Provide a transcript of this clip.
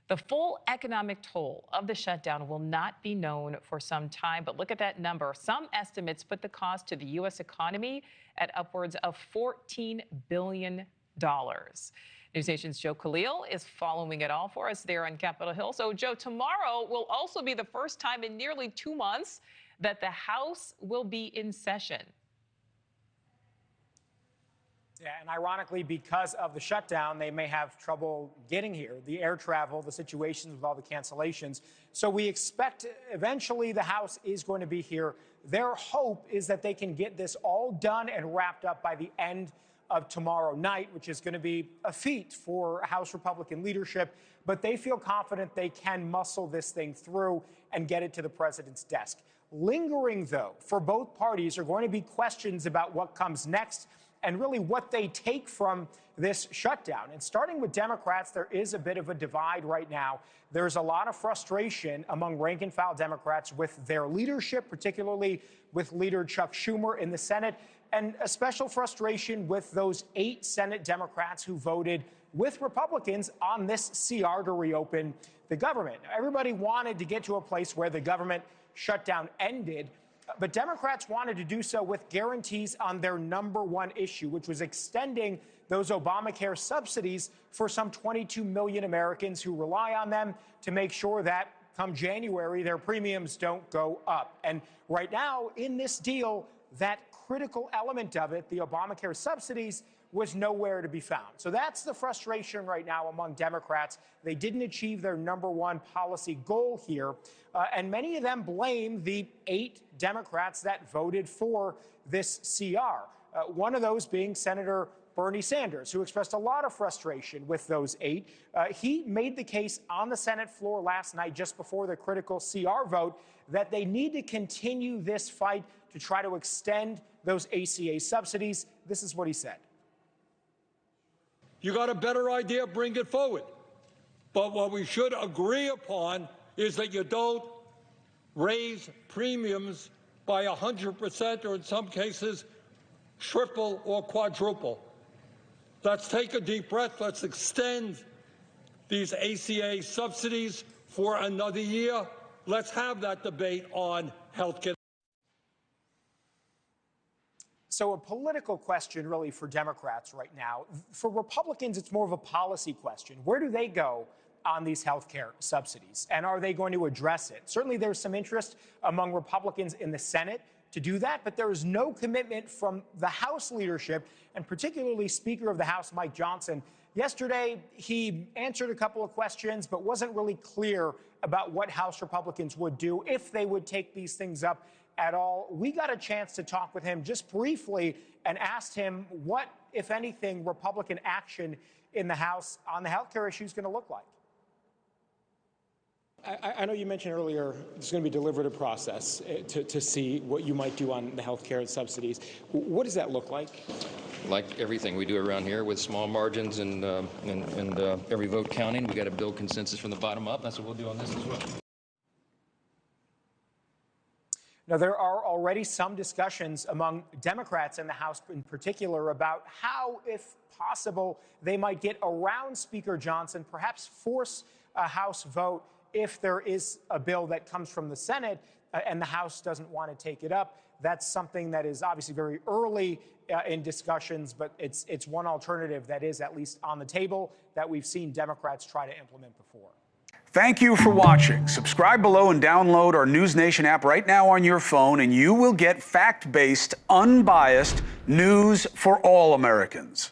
The full economic toll of the shutdown will not be known for some time, but look at that number. Some estimates put the cost to the U.S. economy at upwards of $14 billion. NewsNation's Joe Khalil is following it all for us there on Capitol Hill. So, Joe, tomorrow will also be the first time in nearly 2 months that the House will be in session. Yeah, and ironically, because of the shutdown, they may have trouble getting here, the air travel, the situations with all the cancellations. So we expect eventually the House is going to be here. Their hope is that they can get this all done and wrapped up by the end of tomorrow night, which is going to be a feat for House Republican leadership. But they feel confident they can muscle this thing through and get it to the president's desk. Lingering, though, for both parties are going to be questions about what comes next and really what they take from this shutdown. And starting with Democrats, there is a bit of a divide right now. There's a lot of frustration among rank-and-file Democrats with their leadership, particularly with Leader Chuck Schumer in the Senate, and a special frustration with those 8 Senate Democrats who voted with Republicans on this CR to reopen the government. Everybody wanted to get to a place where the government shutdown ended, but Democrats wanted to do so with guarantees on their #1 issue, which was extending those Obamacare subsidies for some 22 million Americans who rely on them to make sure that come January, their premiums don't go up. And right now, in this deal, that critical element of it, the Obamacare subsidies, was nowhere to be found. So that's the frustration right now among Democrats. They didn't achieve their #1 policy goal here. And many of them blame the 8 Democrats that voted for this CR. One of those being Senator Bernie Sanders, who expressed a lot of frustration with those 8. He made the case on the Senate floor last night, just before the critical CR vote, that they need to continue this fight to try to extend those ACA subsidies. This is what he said. You got a better idea, bring it forward. But what we should agree upon is that you don't raise premiums by 100% or in some cases triple or quadruple. Let's take a deep breath. Let's extend these ACA subsidies for another year. Let's have that debate on health care. So a political question, really, for Democrats right now. For Republicans, it's more of a policy question. Where do they go on these health care subsidies? And are they going to address it? Certainly, there's some interest among Republicans in the Senate to do that, but there is no commitment from the House leadership, and particularly Speaker of the House, Mike Johnson. Yesterday, he answered a couple of questions, but wasn't really clear about what House Republicans would do if they would take these things up at all. We got a chance to talk with him just briefly and asked him what, if anything, Republican action in the House on the health care issue is going to look like. I know you mentioned earlier there's going to be a deliberative process to see what you might do on the health care subsidies. What does that look like? Like everything we do around here, with small margins and every vote counting, we got to build consensus from the bottom up. That's what we'll do on this as well. Now, there are already some discussions among Democrats in the House in particular about how, if possible, they might get around Speaker Johnson, perhaps force a House vote if there is a bill that comes from the Senate and the House doesn't want to take it up. That's something that is obviously very early in discussions, but it's one alternative that is at least on the table that we've seen Democrats try to implement before. Thank you for watching. Subscribe below and download our NewsNation app right now on your phone, and you will get fact-based, unbiased news for all Americans.